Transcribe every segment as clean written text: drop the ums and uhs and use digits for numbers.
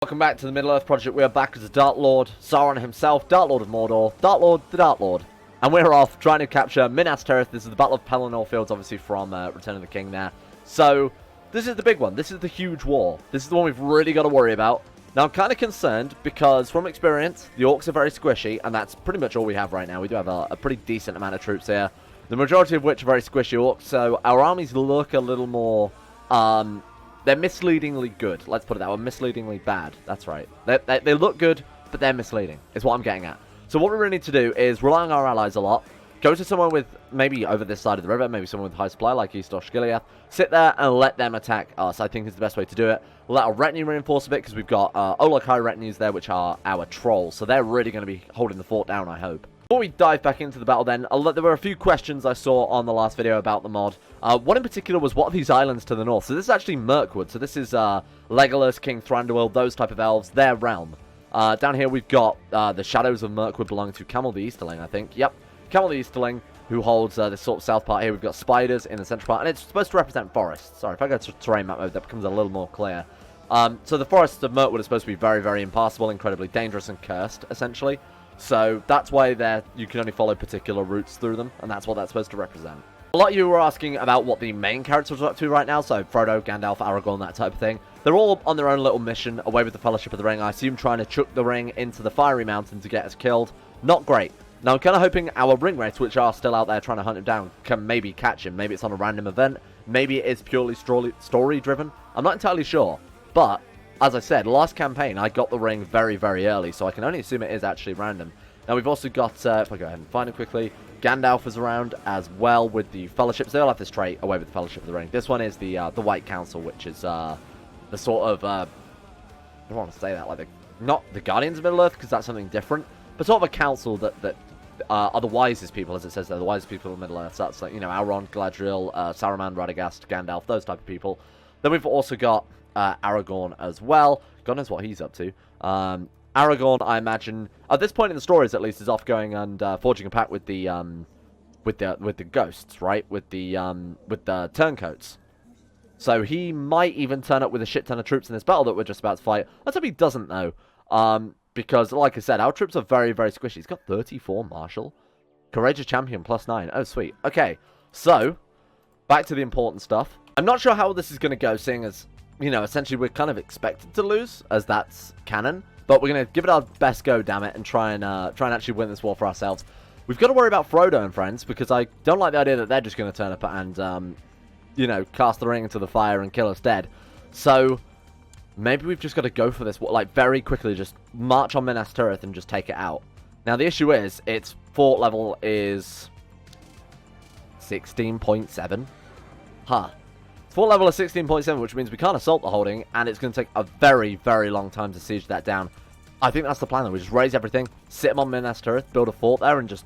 Welcome back to the Middle-earth Project. We are back as the Dark Lord, Sauron himself, Dark Lord of Mordor, Dark Lord, the Dark Lord. And we're off trying to capture Minas Tirith. This is the Battle of Pelennor Fields, obviously from Return of the King there. So, this is the big one. This is the huge war. This is the one we've really got to worry about. Now, I'm kind of concerned because, from experience, the orcs are very squishy, and that's pretty much all we have right now. We do have a pretty decent amount of troops here, the majority of which are very squishy orcs, so our armies look a little more... they're misleadingly good. Let's put it that way. Misleadingly bad. That's right. They look good, but they're misleading, is what I'm getting at. So what we really need to do is rely on our allies a lot. Go to someone with, maybe over this side of the river, maybe someone with high supply, like East Osgiliath. Sit there and let them attack us, I think is the best way to do it. We'll let our retinue reinforce a bit, because we've got Olokai retinues there, which are our trolls. So they're really going to be holding the fort down, I hope. Before we dive back into the battle then, there were a few questions I saw on the last video about the mod. One in particular was, what are these islands to the north? So this is actually Mirkwood. So this is Legolas, King Thranduil, those type of elves, their realm. Down here we've got the Shadows of Mirkwood belonging to Camel the Easterling, I think. Yep, Camel the Easterling, who holds this sort of south part here. We've got spiders in the central part, and it's supposed to represent forests. Sorry, if I go to terrain map mode, that becomes a little more clear. So the forests of Mirkwood are supposed to be very, very impassable, incredibly dangerous and cursed, essentially. So that's why you can only follow particular routes through them, and that's what that's supposed to represent. A lot of you were asking about what the main characters are up to right now, so Frodo, Gandalf, Aragorn, that type of thing. They're all on their own little mission away with the Fellowship of the Ring. I assume trying to chuck the ring into the Fiery Mountain to get us killed. Not great. Now, I'm kind of hoping our ring rates, which are still out there trying to hunt him down, can maybe catch him. Maybe it's on a random event. Maybe it is purely story-driven. I'm not entirely sure, but as I said, last campaign, I got the ring very, very early, so I can only assume it is actually random. Now, we've also got, if I go ahead and find it quickly, Gandalf is around as well with the Fellowships. They all have this trait, away with the Fellowship of the Ring. This one is the White Council, which is the sort of, I don't want to say that, like, not the Guardians of Middle-earth, because that's something different, but sort of a council that are the wisest people, as it says there, the wisest people of Middle-earth. So that's, like, you know, Elrond, Galadriel, Saruman, Radagast, Gandalf, those type of people. Then we've also got Aragorn as well. God knows what he's up to. Aragorn, I imagine, at this point in the stories at least, is off going and forging a pact with the ghosts, right? With the turncoats. So he might even turn up with a shit ton of troops in this battle that we're just about to fight. Let's hope he doesn't though, because like I said, our troops are very, very squishy. He's got 34 martial, courageous champion +9. Oh sweet. Okay, so back to the important stuff. I'm not sure how this is going to go, seeing as, you know, essentially we're kind of expected to lose, as that's canon. But we're going to give it our best go, damn it, and try and actually win this war for ourselves. We've got to worry about Frodo and friends, because I don't like the idea that they're just going to turn up and, you know, cast the ring into the fire and kill us dead. So, maybe we've just got to go for this, like, very quickly, just march on Minas Tirith and just take it out. Now, the issue is, its fort level is 16.7. Huh. Fort level is 16.7, which means we can't assault the holding, and it's going to take a very, very long time to siege that down. I think that's the plan, though. We just raise everything, sit them on Minas Tirith, build a fort there, and just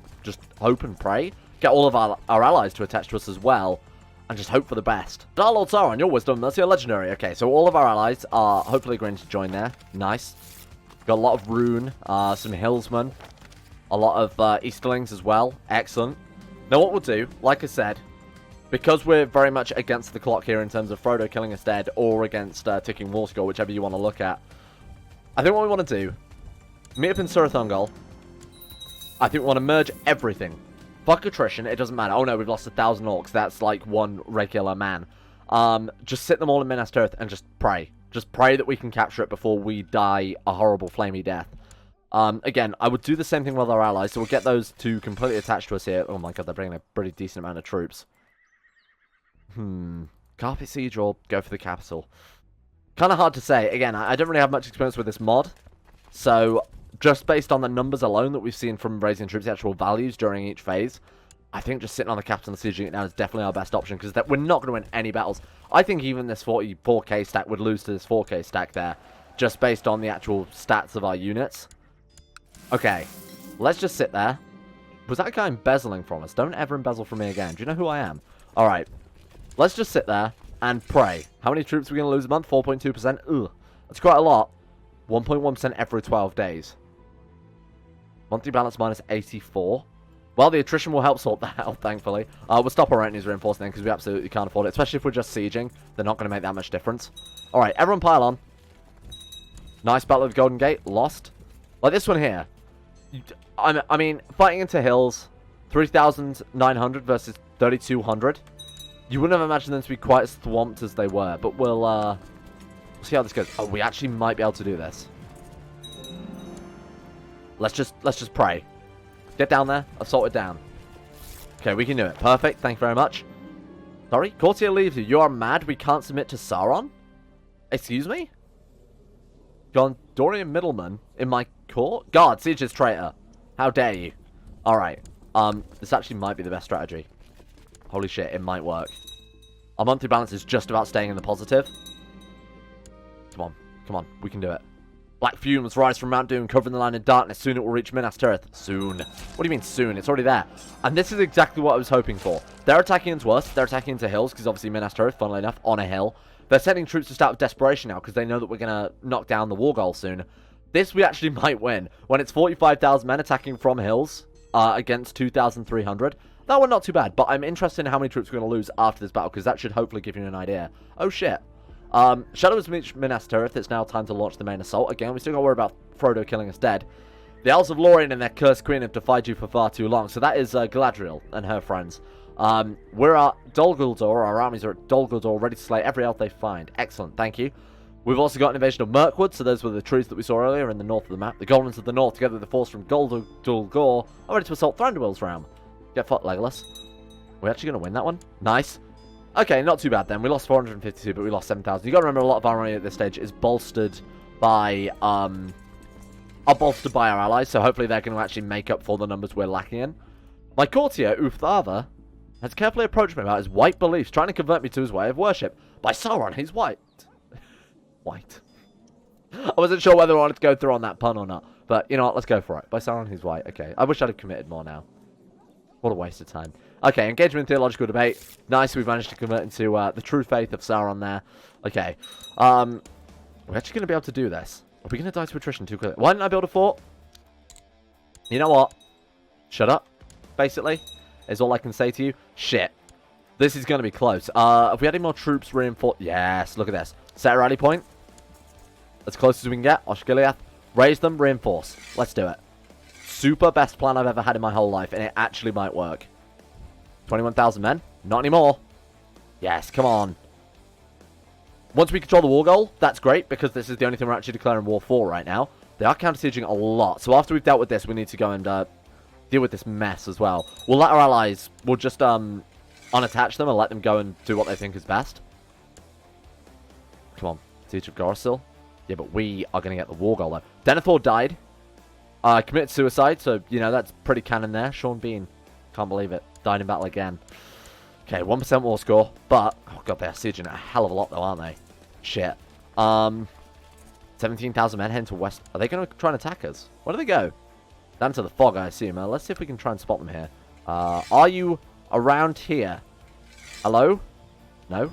hope and pray. Get all of our allies to attach to us as well, and just hope for the best. Dark Lord Sauron, your wisdom, that's your legendary. Okay, so all of our allies are hopefully going to join there. Nice. Got a lot of Rune, some Hillsmen, a lot of Easterlings as well. Excellent. Now what we'll do, like I said, because we're very much against the clock here in terms of Frodo killing us dead, or against ticking wall score, whichever you want to look at, I think what we want to do, meet up in Surthungol. I think we want to merge everything. Fuck attrition, it doesn't matter. Oh no, we've lost 1,000 orcs. That's like one regular man. Just sit them all in Minas Tirith and just pray. Just pray that we can capture it before we die a horrible flamey death. Again, I would do the same thing with our allies, so we'll get those two completely attached to us here. Oh my god, they're bringing a pretty decent amount of troops. Carpet Siege or go for the capital? Kind of hard to say. Again, I don't really have much experience with this mod. So, just based on the numbers alone that we've seen from raising troops, the actual values during each phase, I think just sitting on the capital and sieging it down is definitely our best option, because we're not going to win any battles. I think even this 44k stack would lose to this 4k stack there, just based on the actual stats of our units. Okay, let's just sit there. Was that guy embezzling from us? Don't ever embezzle from me again. Do you know who I am? Alright. Let's just sit there and pray. How many troops are we going to lose a month? 4.2%? Ugh. That's quite a lot. 1.1% every 12 days. Monthly balance minus 84. Well, the attrition will help sort that out, thankfully. We'll stop our retinues reinforcing then, because we absolutely can't afford it. Especially if we're just sieging. They're not going to make that much difference. Alright, everyone pile on. Nice Battle of the Golden Gate. Lost. Like this one here. I mean, fighting into hills. 3,900 versus 3,200. You wouldn't have imagined them to be quite as swamped as they were. But we'll see how this goes. Oh, we actually might be able to do this. Let's just pray. Get down there. Assault it down. Okay, we can do it. Perfect. Thank you very much. Sorry? Courtier leaves you. You are mad we can't submit to Sauron? Excuse me? Gondorian middleman in my court? Guard, siege is traitor. How dare you? Alright. This actually might be the best strategy. Holy shit, it might work. Our monthly balance is just about staying in the positive. Come on. Come on. We can do it. Black fumes rise from Mount Doom, covering the land in darkness. Soon it will reach Minas Tirith. Soon. What do you mean soon? It's already there. And this is exactly what I was hoping for. They're attacking into us. They're attacking into hills, because obviously Minas Tirith, funnily enough, on a hill. They're sending troops to start with desperation now, because they know that we're going to knock down the war goal soon. This we actually might win. When it's 45,000 men attacking from hills against 2,300. That one not too bad, but I'm interested in how many troops we're going to lose after this battle, because that should hopefully give you an idea. Oh shit. Shadow has reached Minas Tirith. It's now time to launch the main assault. Again, we still got to worry about Frodo killing us dead. The Elves of Lorien and their cursed queen have defied you for far too long. So that is Galadriel and her friends. We're at Dol Guldur. Our armies are at Dol Guldur, ready to slay every elf they find. Excellent, thank you. We've also got an invasion of Mirkwood. So those were the trees that we saw earlier in the north of the map. The Goblins of the north, together with the force from Dol Guldur, are ready to assault Thranduil's realm. Get fucked, Legolas. We're actually going to win that one. Nice. Okay, not too bad then. We lost 452, but we lost 7,000. You got to remember, a lot of our army at this stage is bolstered by our allies, so hopefully they're going to actually make up for the numbers we're lacking in. My courtier, Uthava, has carefully approached me about his white beliefs, trying to convert me to his way of worship. By Sauron, he's white. White. I wasn't sure whether I wanted to go through on that pun or not, but you know what, let's go for it. By Sauron, he's white. Okay, I wish I'd have committed more now. What a waste of time. Okay, engagement in theological debate. Nice, we've managed to convert into the true faith of Sauron there. Okay. We're actually going to be able to do this. Are we going to die to attrition too quickly? Why didn't I build a fort? You know what? Shut up, basically, is all I can say to you. Shit. This is going to be close. Have we had any more troops reinforced? Yes, look at this. Set a rally point. As close as we can get. Osgiliath. Raise them, reinforce. Let's do it. Super best plan I've ever had in my whole life, and it actually might work. 21,000 men? Not anymore. Yes, come on. Once we control the war goal, that's great, because this is the only thing we're actually declaring war for right now. They are counter-sieging a lot, so after we've dealt with this, we need to go and deal with this mess as well. We'll let our allies, we'll just unattach them and let them go and do what they think is best. Come on, Siege of Gorosil. Yeah, but we are going to get the war goal, though. Denethor died. Committed suicide, so, you know, that's pretty canon there. Sean Bean. Can't believe it. Died in battle again. Okay, 1% war score, but... Oh, God, they're sieging a hell of a lot, though, aren't they? Shit. 17,000 men heading to west. Are they going to try and attack us? Where do they go? Down to the fog, I assume. Let's see if we can try and spot them here. Are you around here? Hello? No?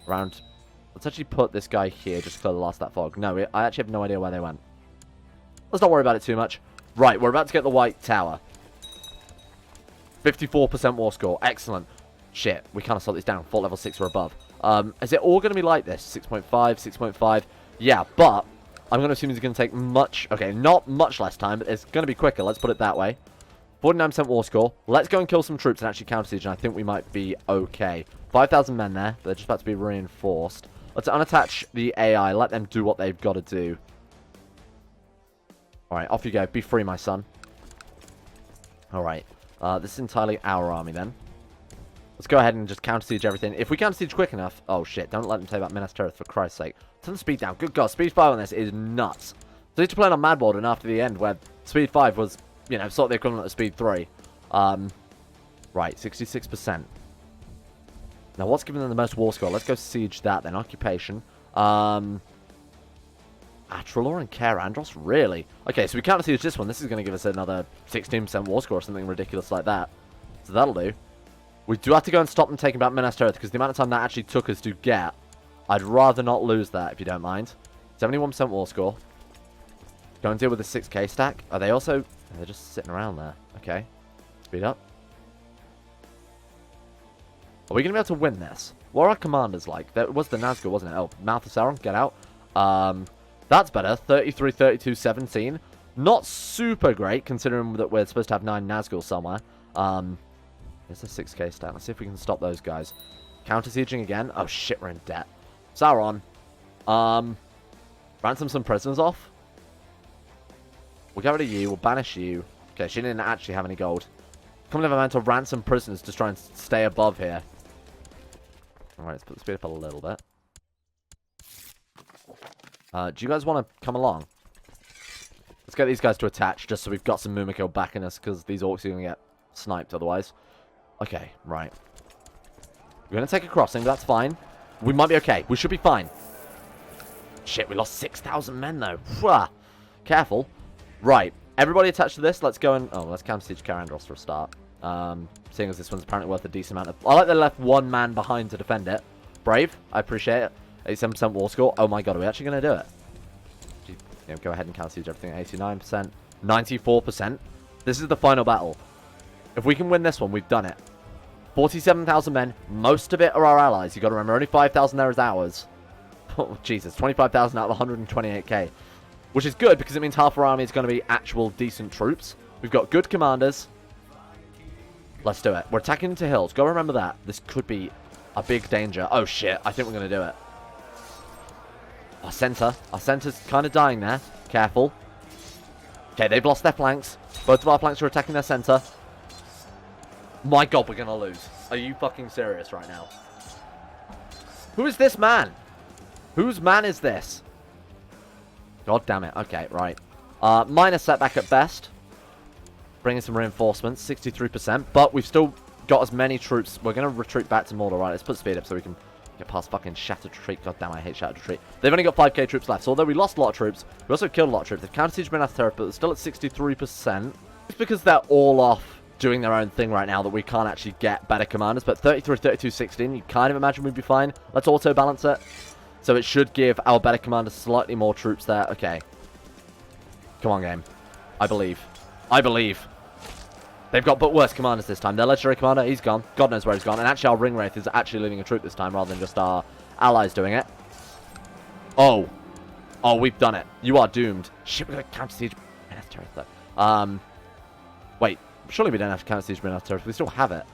Around... Let's actually put this guy here just to clear the last of that fog. No, I actually have no idea where they went. Let's not worry about it too much. Right, we're about to get the White Tower. 54% war score. Excellent. Shit, we can't slow this down. Fort level 6 or above. Is it all going to be like this? 6.5, 6.5. Yeah, but I'm going to assume it's going to take much... Okay, not much less time, but it's going to be quicker. Let's put it that way. 49% war score. Let's go and kill some troops and actually counter siege, and I think we might be okay. 5,000 men there. They're just about to be reinforced. Let's unattach the AI. Let them do what they've got to do. Alright, off you go. Be free, my son. Alright. This is entirely our army, then. Let's go ahead and just counter-siege everything. If we counter-siege quick enough... Oh, shit. Don't let them take that Minas Tirith, for Christ's sake. Turn the speed down. Good God. Speed 5 on this is nuts. So need to play on Mad World, and after the end, where speed 5 was, you know, sort of the equivalent of speed 3. Right, 66%. Now, what's giving them the most war score? Let's go siege that, then. Occupation. Atrelor and Care Andros? Really? Okay, so we can't siege this one. This is going to give us another 16% war score or something ridiculous like that. So that'll do. We do have to go and stop them taking back Minas Tirith, because the amount of time that actually took us to get, I'd rather not lose that, if you don't mind. 71% war score. Go and deal with the 6k stack. Are they also... They're just sitting around there. Okay. Speed up. Are we going to be able to win this? What are our commanders like? That was the Nazgûl, wasn't it? Oh, Mouth of Sauron, get out. That's better. 33, 32, 17. Not super great, considering that we're supposed to have 9 Nazgul somewhere. There's a 6k stat. Let's see if we can stop those guys. Counter-sieging again. Oh, shit, we're in debt. Sauron. Ransom some prisoners off. We'll get rid of you. We'll banish you. Okay, she didn't actually have any gold. Come never mind to ransom prisoners to try and stay above here. Alright, let's put the speed up a little bit. Do you guys want to come along? Let's get these guys to attach, just so we've got some Mumiko backing us, because these orcs are going to get sniped otherwise. Okay, right. We're going to take a crossing, but that's fine. We might be okay. We should be fine. Shit, we lost 6,000 men, though. Pwah. Careful. Right. Everybody attached to this. Let's go and... Oh, let's counter siege Karandros for a start. Seeing as this one's apparently worth a decent amount of... I like they left one man behind to defend it. Brave. I appreciate it. 87% war score. Oh my god, are we actually going to do it? Go ahead and counter siege everything at 89%. 94%. This is the final battle. If we can win this one, we've done it. 47,000 men. Most of it are our allies. You've got to remember, only 5,000 there is ours. Oh, Jesus. 25,000 out of 128k. Which is good, because it means half our army is going to be actual decent troops. We've got good commanders. Let's do it. We're attacking into hills. Go remember that. This could be a big danger. Oh, shit. I think we're going to do it. Our center's kind of dying there. Careful. Okay, they've lost their flanks. Both of our flanks are attacking their center. My god, we're going to lose. Are you fucking serious right now? Who is this man? Whose man is this? God damn it. Okay, right. Minor setback at best. Bringing some reinforcements. 63%. But we've still got as many troops. We're going to retreat back to Mordor. Right, let's put speed up so we can get past fucking Shattered Retreat. God damn, I hate Shattered Retreat. They've only got 5k troops left. So although we lost a lot of troops, we also killed a lot of troops. They've counter-sieged Minas Tirith, but they're still at 63%. It's because they're all off doing their own thing right now that we can't actually get better commanders. But 33, 32, 16, you kind of imagine we'd be fine. Let's auto-balance it. So it should give our better commanders slightly more troops there. Okay. Come on, game. I believe. I believe. They've got but worse commanders this time. Their legendary commander, he's gone. God knows where he's gone. And actually, our ring wraith is actually leading a troop this time rather than just our allies doing it. Oh. Oh, we've done it. You are doomed. Shit, we're going to counter siege Minas Tirith, though. Wait. Surely we don't have to counter siege Minas Tirith. We still have it.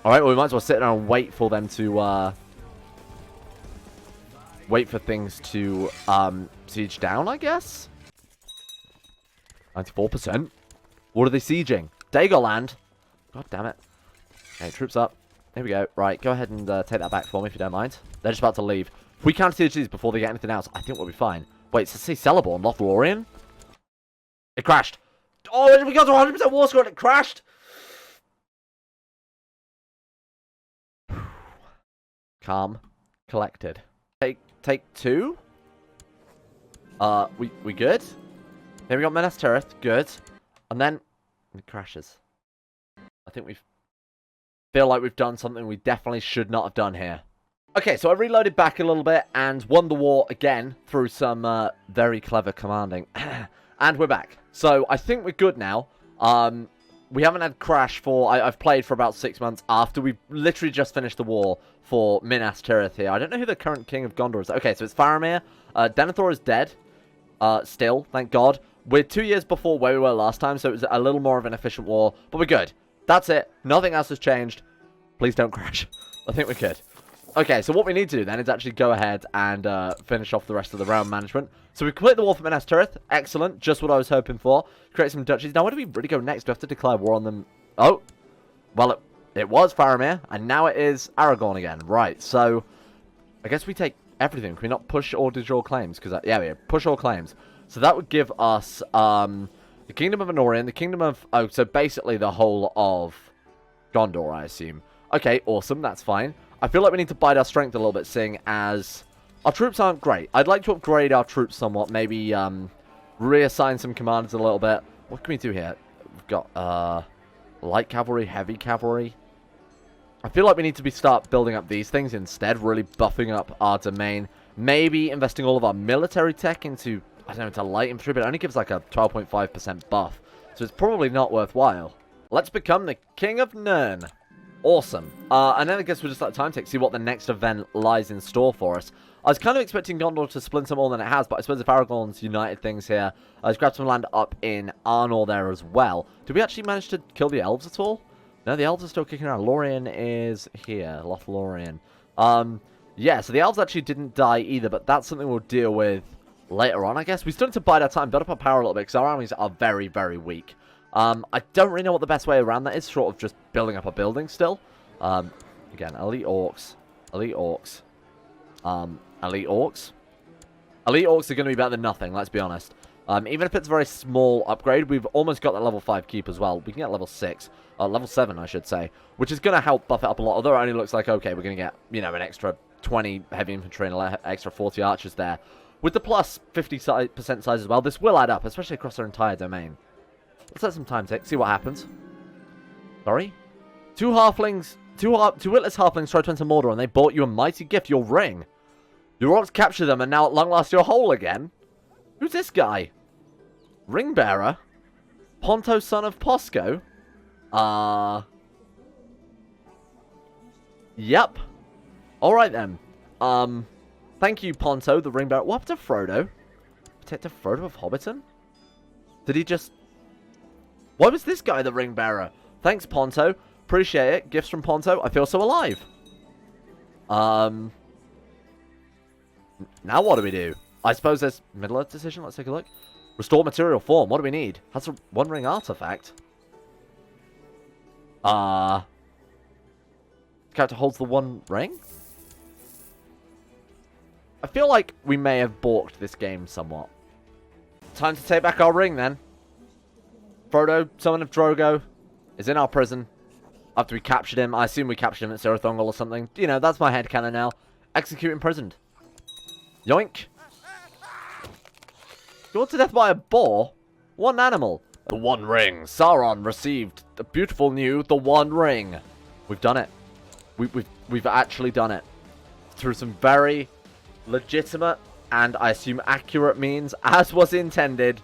Alright, well, we might as well sit there and wait for them to, wait for things to, siege down, I guess? 94%. What are they sieging? Dagoland. God damn it. Okay, troops up. Here we go. Right, go ahead and take that back for me if you don't mind. They're just about to leave. If we counter siege these before they get anything else, I think we'll be fine. Wait, so see Celeborn, Lothlorien? It crashed. Oh, we got to 100% war score and it crashed. Calm. Collected. Take 2. We good? Then we got Minas Tirith. Good. And then it crashes. I think we feel like we've done something we definitely should not have done here. Okay, so I reloaded back a little bit and won the war again through some very clever commanding. And we're back. So I think we're good now. We haven't had crash for... I've played for about 6 months after we've literally just finished the war for Minas Tirith here. I don't know who the current king of Gondor is. Okay, so it's Faramir. Denethor is dead. Still, thank God. We're 2 years before where we were last time, so it was a little more of an efficient war. But we're good. That's it. Nothing else has changed. Please don't crash. I think we're good. Okay, so what we need to do then is actually go ahead and finish off the rest of the realm management. So we've completed the war for Minas Tirith. Excellent. Just what I was hoping for. Create some duchies. Now, where do we really go next? Do we have to declare war on them? Oh. Well, it was Faramir, and now it is Aragorn again. Right, so I guess we take everything. Can we not push or withdraw claims? Because, yeah, we push all claims. So that would give us the Kingdom of Anorian, the Kingdom of... Oh, so basically the whole of Gondor, I assume. Okay, awesome. That's fine. I feel like we need to bide our strength a little bit, seeing as our troops aren't great. I'd like to upgrade our troops somewhat. Maybe reassign some commanders a little bit. What can we do here? We've got light cavalry, heavy cavalry. I feel like we need to start building up these things instead, really buffing up our domain. Maybe investing all of our military tech into... I don't know, into light infantry, but it only gives like a 12.5% buff. So it's probably not worthwhile. Let's become the King of Nirn. Awesome. And then I guess we'll just let time tick, see what the next event lies in store for us. I was kind of expecting Gondor to splinter more than it has, but I suppose if Aragorn's united things here, let's grab some land up in Arnor there as well. Did we actually manage to kill the elves at all? No, the elves are still kicking around. Lorien is here. Lothlorien. Yeah, so the elves actually didn't die either, but that's something we'll deal with later on, I guess. We still need to bide our time, build up our power a little bit, because our armies are very, very weak. I don't really know what the best way around that is, short of just building up a building still. Again, elite orcs. Elite orcs. Elite orcs. Elite orcs are going to be better than nothing, let's be honest. Even if it's a very small upgrade, we've almost got that level 5 keep as well. We can get level 6. Level 7, I should say. Which is going to help buff it up a lot, although it only looks like, okay, we're going to get, you know, an extra 20 heavy infantry and an extra 40 archers there. With the plus 50% size as well, this will add up, especially across our entire domain. Let's let some time tick, see what happens. Sorry? Two witless halflings tried to enter Mordor, and they bought you a mighty gift, your ring. Your orcs captured them, and now at long last you're whole again. Who's this guy? Ringbearer? Ponto, son of Posco? Yep. Alright then. Thank you, Ponto, the ringbearer. What happened to Frodo? Protector Frodo of Hobbiton? Did he just... Why was this guy the ringbearer? Thanks, Ponto. Appreciate it. Gifts from Ponto. I feel so alive. Now what do we do? I suppose there's Middle-earth decision. Let's take a look. Restore material form. What do we need? That's a One Ring artifact. Character holds the One Ring? I feel like we may have balked this game somewhat. Time to take back our ring then. Frodo, son of Drogo, is in our prison. After we captured him, I assume we captured him at Sirathongol or something. You know, that's my headcanon now. Execute imprisoned. Yoink. Gored to death by a boar? One animal. The One Ring. Sauron received the beautiful new The One Ring. We've done it. We've actually done it. Through some very legitimate and I assume accurate means, as was intended.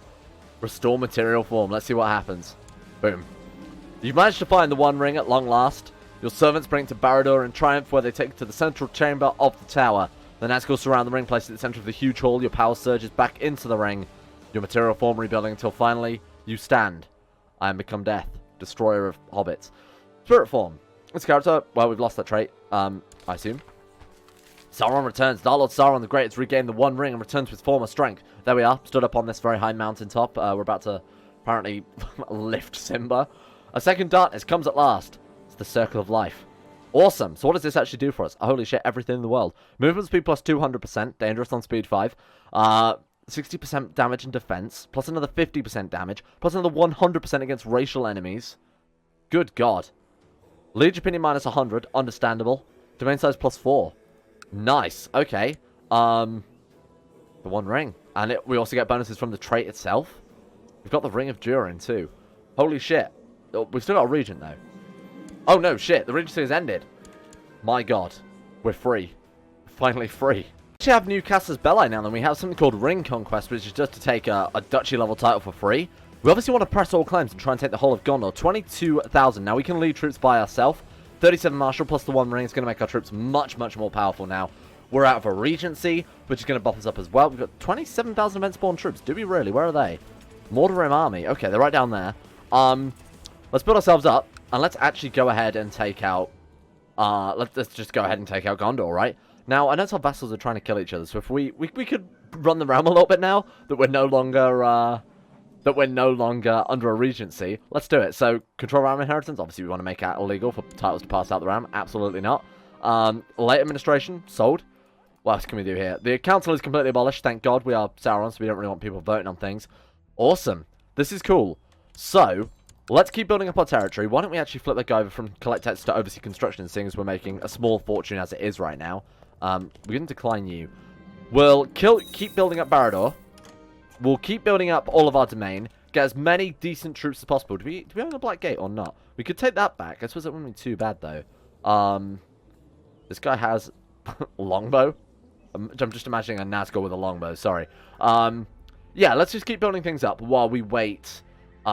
Restore material form. Let's see what happens. Boom. You've managed to find the One Ring at long last. Your servants bring it to Barad-dûr in triumph, where they take it to the central chamber of the tower. The Nazgûl surround the ring, placed at the center of the huge hall. Your power surges back into the ring. Your material form rebuilding until finally you stand. I am become death, destroyer of hobbits. Spirit form. This character, well, we've lost that trait, I assume. Sauron returns. Dark-Lord Sauron the Great has regained the One Ring and returned to his former strength. There we are, stood up on this very high mountaintop. We're about to apparently lift Simba. A second darkness comes at last. It's the Circle of Life. Awesome. So what does this actually do for us? Holy shit, everything in the world. Movement speed plus 200%. Dangerous on speed 5. 60% damage and defense. Plus another 50% damage. Plus another 100% against racial enemies. Good God. Liege opinion minus 100. Understandable. Domain size plus 4. Nice. Okay. The One Ring. And we also get bonuses from the trait itself. We've got the Ring of Durin too. Holy shit. We've still got a regent though. Oh no, shit. The regency has ended. My God. We're free. Finally free. We actually have new Casus Belli now, then we have something called Ring Conquest, which is just to take a duchy level title for free. We obviously want to press all claims and try and take the whole of Gondor. 22,000. Now we can lead troops by ourselves. 37 martial plus the One Ring is going to make our troops much, much more powerful now. We're out of a regency, which is going to buff us up as well. We've got 27,000 event-spawn troops. Do we really? Where are they? Mordorim army. Okay, they're right down there. Let's build ourselves up, and let's actually go ahead and take out... let's just go ahead and take out Gondor, right? Now, I know our vassals are trying to kill each other, so if we could run the realm a little bit now, that we're no longer under a regency, let's do it. So, control realm inheritance, obviously we want to make it illegal for titles to pass out the realm, absolutely not. Late administration, sold. What else can we do here? The council is completely abolished, thank God. We are Sauron, so we don't really want people voting on things. Awesome. This is cool. So, let's keep building up our territory. Why don't we actually flip that guy over from collect texts to oversee construction, seeing as we're making a small fortune as it is right now. We're going to decline you. We'll keep building up Barad-dûr. We'll keep building up all of our domain. Get as many decent troops as possible. Do we own a Black Gate or not? We could take that back. I suppose it wouldn't be too bad, though. This guy has longbow. I'm just imagining a Nazgûl with a longbow. Sorry. Yeah, let's just keep building things up while we wait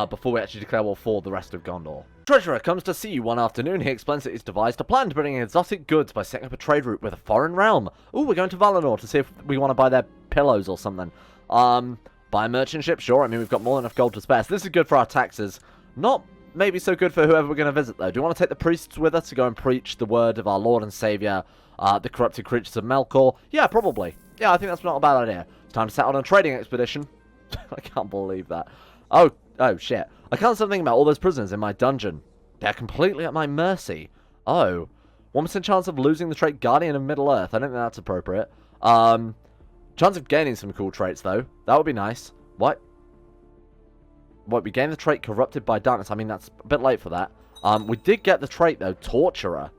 before we actually declare war for the rest of Gondor. Treasurer comes to see you one afternoon. He explains that he's devised a plan to bring in exotic goods by setting up a trade route with a foreign realm. Ooh, we're going to Valinor to see if we want to buy their pillows or something. Buy a merchant ship? Sure, I mean, we've got more than enough gold to spare. So this is good for our taxes. Not maybe so good for whoever we're going to visit, though. Do you want to take the priests with us to go and preach the word of our Lord and Saviour, the corrupted creatures of Melkor? Yeah, probably. Yeah, I think that's not a bad idea. It's time to set on a trading expedition. I can't believe that. Oh, shit. I can't stop thinking about all those prisoners in my dungeon. They're completely at my mercy. Oh. 1% chance of losing the trait Guardian of Middle-earth. I don't think that's appropriate. Chance of gaining some cool traits, though. That would be nice. What? We gained the trait Corrupted by Darkness. I mean, that's a bit late for that. We did get the trait, though, Torturer.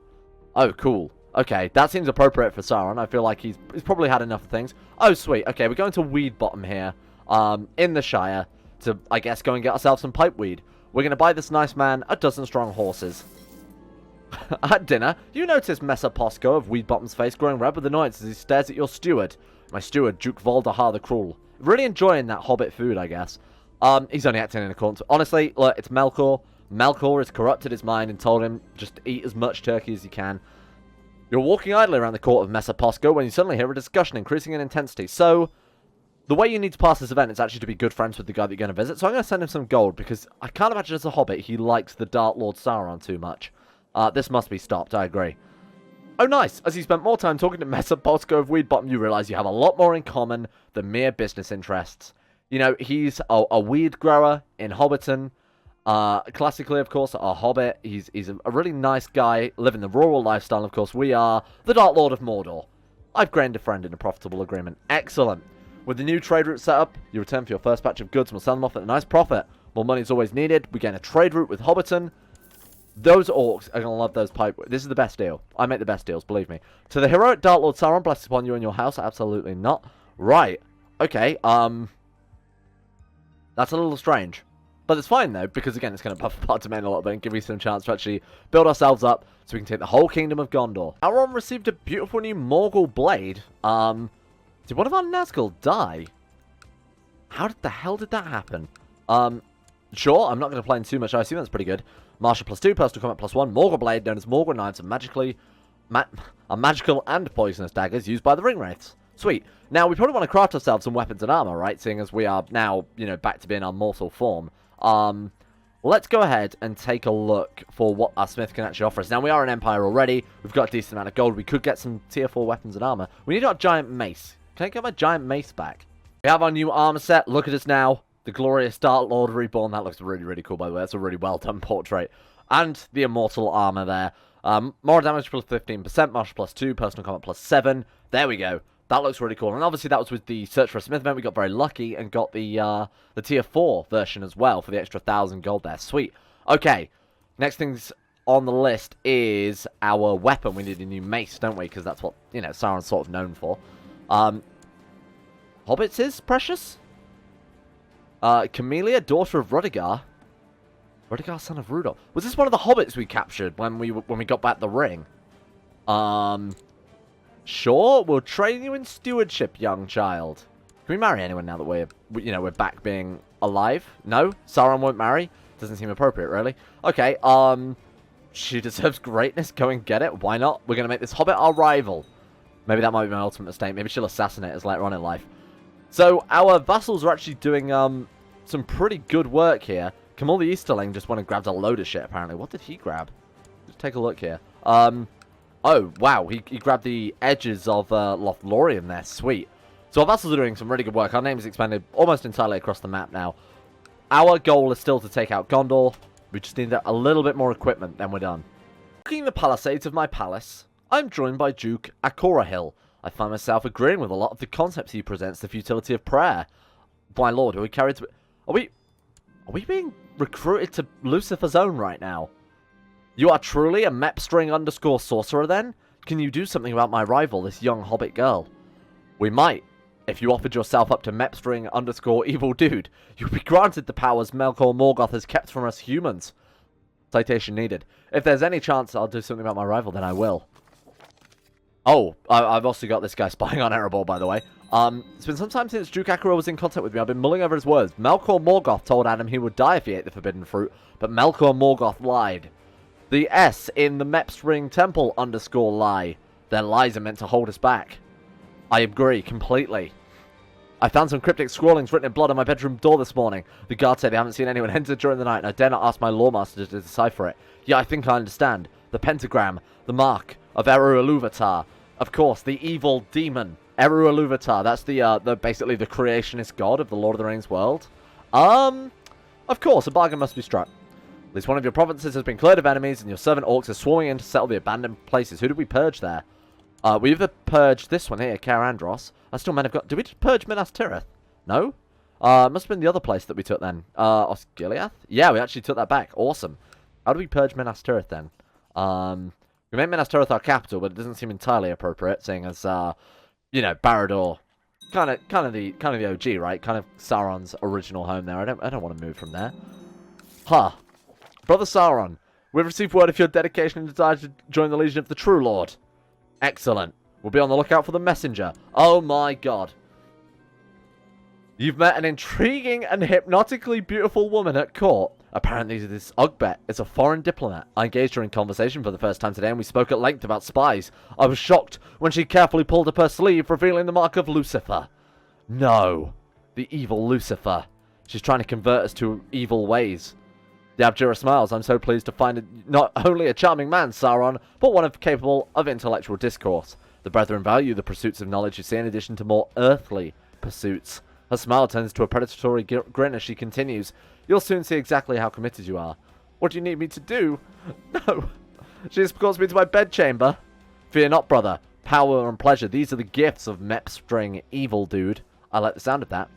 Oh, cool. Okay, that seems appropriate for Sauron. I feel like he's probably had enough of things. Oh, sweet. Okay, we're going to Weed Bottom here. In the Shire. To, I guess, go and get ourselves some pipeweed. We're going to buy this nice man a dozen strong horses. At dinner, you notice Messer Posco of Weed Bottom's face growing red with annoyance as he stares at your steward. My steward, Duke Voldahar the Cruel. Really enjoying that hobbit food, I guess. He's only acting in accordance. Honestly, look, it's Melkor. Melkor has corrupted his mind and told him just to eat as much turkey as you can. You're walking idly around the court of Messer Posco when you suddenly hear a discussion increasing in intensity. So, the way you need to pass this event is actually to be good friends with the guy that you're going to visit. So I'm going to send him some gold, because I can't imagine as a hobbit he likes the Dark Lord Sauron too much. This must be stopped, I agree. Oh, nice. As you spent more time talking to Messer Posco of Weed Bottom, you realise you have a lot more in common than mere business interests. You know, he's a weed grower in Hobbiton. Classically, of course, a hobbit. He's a really nice guy, living the rural lifestyle. Of course, we are the Dark Lord of Mordor. I've gained a friend in a profitable agreement. Excellent. With the new trade route set up, you return for your first batch of goods and we'll sell them off at a nice profit. More money is always needed. We gain a trade route with Hobbiton. Those orcs are going to love those pipe. This is the best deal. I make the best deals, believe me. To the heroic Dark Lord Sauron, blessed upon you and your house. Absolutely not. Right. Okay. That's a little strange. But it's fine, though, because, again, it's going to buff up our domain a little bit and give me some chance to actually build ourselves up so we can take the whole kingdom of Gondor. Sauron received a beautiful new Morgul blade. Did one of our Nazgul die? How the hell did that happen? Sure, I'm not going to play in too much. I assume that's pretty good. Martial +2, personal combat +1, Morgul blade, known as Morgul knives, are magical and poisonous daggers used by the ring wraiths. Sweet. Now, we probably want to craft ourselves some weapons and armor, right? Seeing as we are now, you know, back to being our mortal form. Let's go ahead and take a look for what our smith can actually offer us. Now, we are an empire already. We've got a decent amount of gold. We could get some tier 4 weapons and armor. We need our giant mace. Can I get my giant mace back? We have our new armor set. Look at us now. The glorious Dark Lord Reborn. That looks really, really cool, by the way. That's a really well-done portrait. And the immortal armor there. More damage +15%, martial +2, personal combat +7. There we go. That looks really cool. And obviously that was with the Search for a Smith event. We got very lucky and got the tier 4 version as well for the extra 1,000 gold there. Sweet. Okay. Next things on the list is our weapon. We need a new mace, don't we? Because that's what, you know, Sauron's sort of known for. Hobbits is precious? Camellia, daughter of Rudigar. Rudigar, son of Rudolph. Was this one of the hobbits we captured when we got back the ring? Sure, we'll train you in stewardship, young child. Can we marry anyone now that we're back being alive? No? Sauron won't marry? Doesn't seem appropriate, really. Okay, she deserves greatness. Go and get it. Why not? We're going to make this hobbit our rival. Maybe that might be my ultimate mistake. Maybe she'll assassinate us later on in life. So, our vassals are actually doing some pretty good work here. Kamal the Easterling just went and grabbed a load of shit, apparently. What did he grab? Let's take a look here. Oh, wow. He grabbed the edges of Lothlorien there. Sweet. So, our vassals are doing some really good work. Our name is expanded almost entirely across the map now. Our goal is still to take out Gondor. We just need a little bit more equipment, then we're done. Looking in the palisades of my palace, I'm joined by Duke Akorahil. I find myself agreeing with a lot of the concepts he presents, the futility of prayer. My lord, are we carried to... Are we being recruited to Lucifer's own right now? You are truly a mepstring _ sorcerer then? Can you do something about my rival, this young hobbit girl? We might. If you offered yourself up to mepstring _ evil dude, you'd be granted the powers Melkor Morgoth has kept from us humans. Citation needed. If there's any chance I'll do something about my rival, then I will. Oh, I've also got this guy spying on Erebor, by the way. It's been some time since Duke Akira was in contact with me. I've been mulling over his words. Melkor Morgoth told Adam he would die if he ate the forbidden fruit, but Melkor Morgoth lied. The S in the Mepstring Temple _ lie. Their lies are meant to hold us back. I agree completely. I found some cryptic scrawlings written in blood on my bedroom door this morning. The guard said they haven't seen anyone enter during the night, and I dare not ask my lawmaster to decipher it. Yeah, I think I understand. The pentagram, the mark of Eru Ilúvatar. Of course, the evil demon. Eru Ilúvatar, that's the basically the creationist god of the Lord of the Rings world. Of course, a bargain must be struck. At least one of your provinces has been cleared of enemies, and your servant orcs are swarming in to settle the abandoned places. Who did we purge there? We either purged this one here, Carandros. I still might have got... Did we just purge Minas Tirith? No? Must have been the other place that we took then. Osgiliath? Yeah, we actually took that back. Awesome. How do we purge Minas Tirith then? We made Minas Tirith our capital, but it doesn't seem entirely appropriate, seeing as, you know, Barad-dûr, kind of the OG, right? Kind of Sauron's original home there. I don't want to move from there. Huh. Brother Sauron, we've received word of your dedication and desire to join the Legion of the True Lord. Excellent. We'll be on the lookout for the messenger. Oh my god. You've met an intriguing and hypnotically beautiful woman at court. Apparently this Ugbet is a foreign diplomat. I engaged her in conversation for the first time today, and we spoke at length about spies. I was shocked when she carefully pulled up her sleeve, revealing the mark of Lucifer. No. The evil Lucifer. She's trying to convert us to evil ways. The Abjura smiles. I'm so pleased to find not only a charming man, Sauron, but one capable of intellectual discourse. The brethren value the pursuits of knowledge you see in addition to more earthly pursuits. Her smile turns to a predatory grin as she continues. You'll soon see exactly how committed you are. What do you need me to do? No. She escorts me to my bedchamber. Fear not, brother. Power and pleasure. These are the gifts of Mepstring evil dude. I like the sound of that.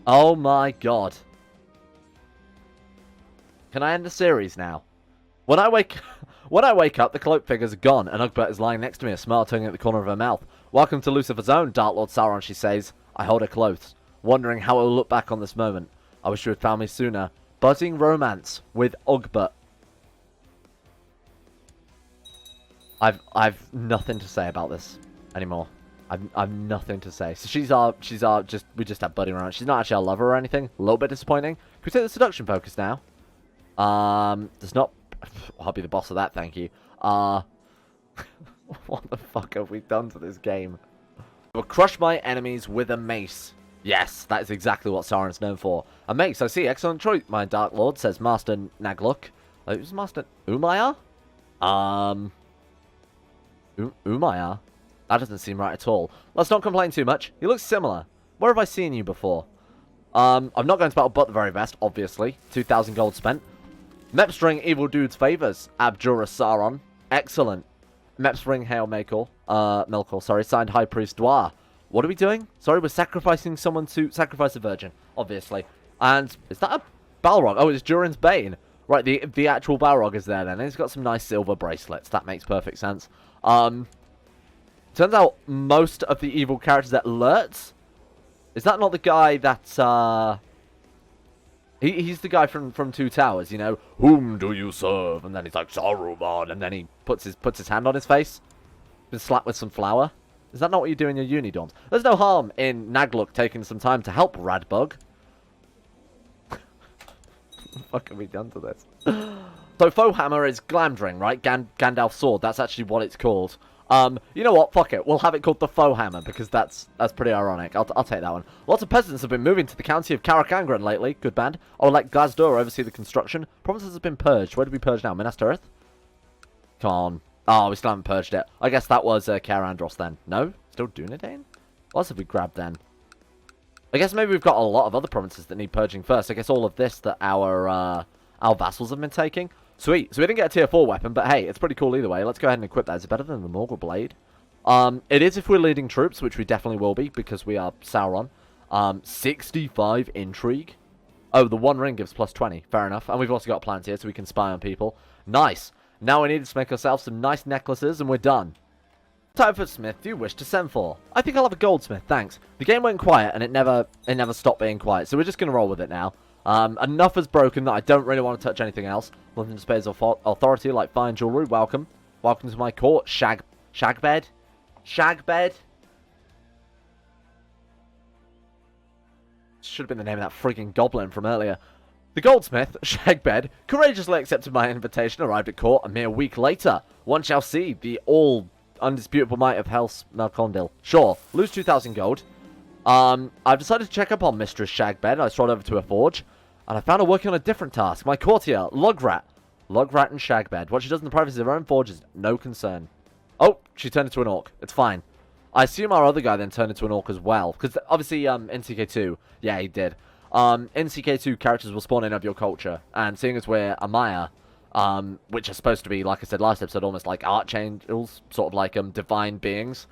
Oh my god. Can I end the series now? When I wake up, the cloak figures are gone, and Ugbert is lying next to me, a smile tugging at the corner of her mouth. Welcome to Lucifer's own, Dark Lord Sauron, she says. I hold her close, wondering how I will look back on this moment. I wish you had found me sooner. Budding romance with Ugbert. I've nothing to say about this anymore. I've nothing to say. So we just have budding romance. She's not actually our lover or anything. A little bit disappointing. Can we take the seduction focus now? Does not... I'll be the boss of that, thank you. What the fuck have we done to this game? Will crush my enemies with a mace. Yes, that is exactly what Sauron's known for. A mace, I see. Excellent choice, my Dark Lord, says Master Nagluk. Who's Master... Umayar? Umayar? That doesn't seem right at all. Let's not complain too much. He looks similar. Where have I seen you before? I'm not going to battle but the very best, obviously. 2,000 gold spent. Mepstring evil dude's favors. Abjura Sauron. Excellent. Mepstring hail Melkor, sorry. Signed High Priest Dwar. What are we doing? Sorry, we're sacrificing someone to sacrifice a virgin, obviously. And is that a Balrog? Oh, it's Durin's Bane. Right, the actual Balrog is there then. And he's got some nice silver bracelets. That makes perfect sense. Turns out most of the evil characters that Lurtz... Is that not the guy that, He's the guy from Two Towers, you know? Whom do you serve? And then he's like, Saruman, and then he puts his hand on his face. Been slapped with some flour. Is that not what you do in your uni dorms? There's no harm in Nagluk taking some time to help Radbug. What the fuck have we done to this? So Fohammer is Glamdring, right? Gandalf's sword. That's actually what it's called. You know what? Fuck it. We'll have it called the Fohammer because that's pretty ironic. I'll take that one. Lots of peasants have been moving to the county of Karakangren lately. Good band. I would let Glasdur oversee the construction. Provinces have been purged. Where do we purge now? Minas Tirith? Come on. Oh, we still haven't purged it. I guess that was Carandros then. No? Still Dunedain? What else have we grabbed then? I guess maybe we've got a lot of other provinces that need purging first. I guess all of this that our vassals have been taking. Sweet. So we didn't get a tier 4 weapon, but hey, it's pretty cool either way. Let's go ahead and equip that. Is it better than the Morgul Blade? It is if we're leading troops, which we definitely will be, because we are Sauron. 65 intrigue. Oh, the one ring gives plus 20. Fair enough. And we've also got plans here, so we can spy on people. Nice. Now we need to make ourselves some nice necklaces, and we're done. Type of smith do you wish to send for? I think I'll have a goldsmith, thanks. The game went quiet, and it never stopped being quiet, so we're just going to roll with it now. Enough is broken that I don't really want to touch anything else. Nothing displays authority like fine jewelry. Welcome. Welcome to my court. Shagbed. Shagbed. Should have been the name of that freaking goblin from earlier. The goldsmith, Shagbed, courageously accepted my invitation, arrived at court a mere week later. One shall see the all undisputable might of House Malcondil. Sure, lose 2,000 gold. I've decided to check up on Mistress Shagbed. I strolled over to her forge, and I found her working on a different task. My courtier, Lograt. Lograt and Shagbed. What she does in the privacy of her own forge is no concern. Oh, she turned into an orc. It's fine. I assume our other guy then turned into an orc as well. Because obviously, in CK2, yeah, he did. In CK2, characters will spawn in of your culture. And seeing as we're Amaya, which are supposed to be, like I said last episode, almost like archangels, sort of like divine beings.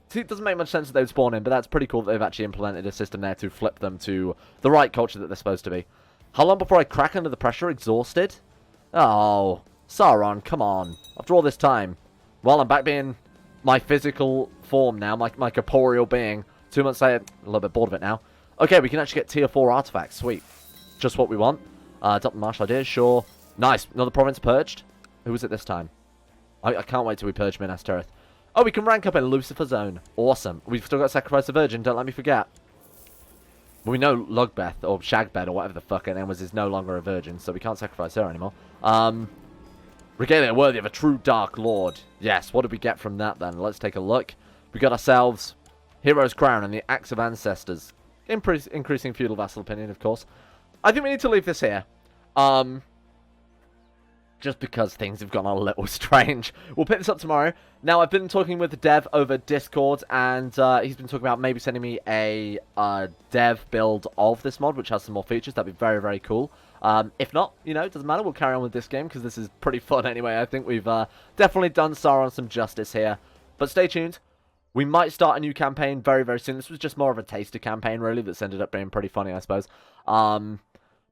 See, it doesn't make much sense that they would spawn in, but that's pretty cool that they've actually implemented a system there to flip them to the right culture that they're supposed to be. How long before I crack under the pressure? Exhausted? Oh, Sauron, come on. After all this time. Well, I'm back being my physical form now, my corporeal being. 2 months later, a little bit bored of it now. Okay, we can actually get tier 4 artifacts. Sweet. Just what we want. Adopt the martial ideas, sure. Nice. Another province purged. Who was it this time? I can't wait till we purge Minas Tirith. Oh, we can rank up in Lucifer Zone. Awesome. We've still got Sacrifice the Virgin, don't let me forget. But we know Lugbeth, or Shagbed, or whatever the fuck her name was, is no longer a virgin, so we can't sacrifice her anymore. Regalia worthy of a true Dark Lord. Yes, what did we get from that then? Let's take a look. We got ourselves Hero's Crown and the Axe of Ancestors. Increasing feudal vassal opinion, of course. I think we need to leave this here. Just because things have gone a little strange. We'll pick this up tomorrow. Now, I've been talking with the dev over Discord, and he's been talking about maybe sending me a dev build of this mod, which has some more features. That'd be very, very cool. If not, you know, it doesn't matter. We'll carry on with this game, because this is pretty fun anyway. I think we've definitely done Sauron some justice here. But stay tuned. We might start a new campaign very, very soon. This was just more of a taster campaign, really, that's ended up being pretty funny, I suppose.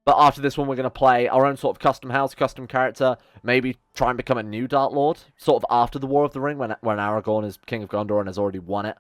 But after this one, we're going to play our own sort of custom house, custom character. Maybe try and become a new Dark Lord, sort of after the War of the Ring, when Aragorn is King of Gondor and has already won it.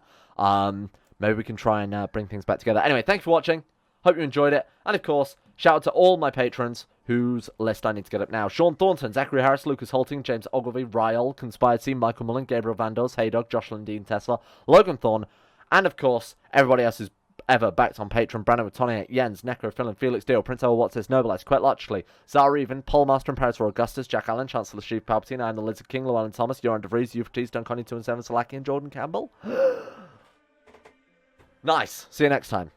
Maybe we can try and bring things back together. Anyway, thanks for watching. Hope you enjoyed it. And of course, shout out to all my patrons, whose list I need to get up now. Sean Thornton, Zachary Harris, Lucas Holting, James Ogilvy, Ryal, Conspired Team, Michael Mullen, Gabriel Vandos, Haydog, Jocelyn Dean Tesla, Logan Thorne, and of course, everybody else who's ever backed on Patreon: Brandon Watonier, Jens, Necro, Phil, Felix Deal, Prince Owl, What's This, Nobilize, Quet Lotchley, Zara Even, Paul Master, Imperator Augustus, Jack Allen, Chancellor Chief Palpatine, I am the Lizard King, Llewellyn Thomas, Joran DeVries, Euphrates, Dunconnie 2 and 7, Salaki, and Jordan Campbell. Nice. See you next time.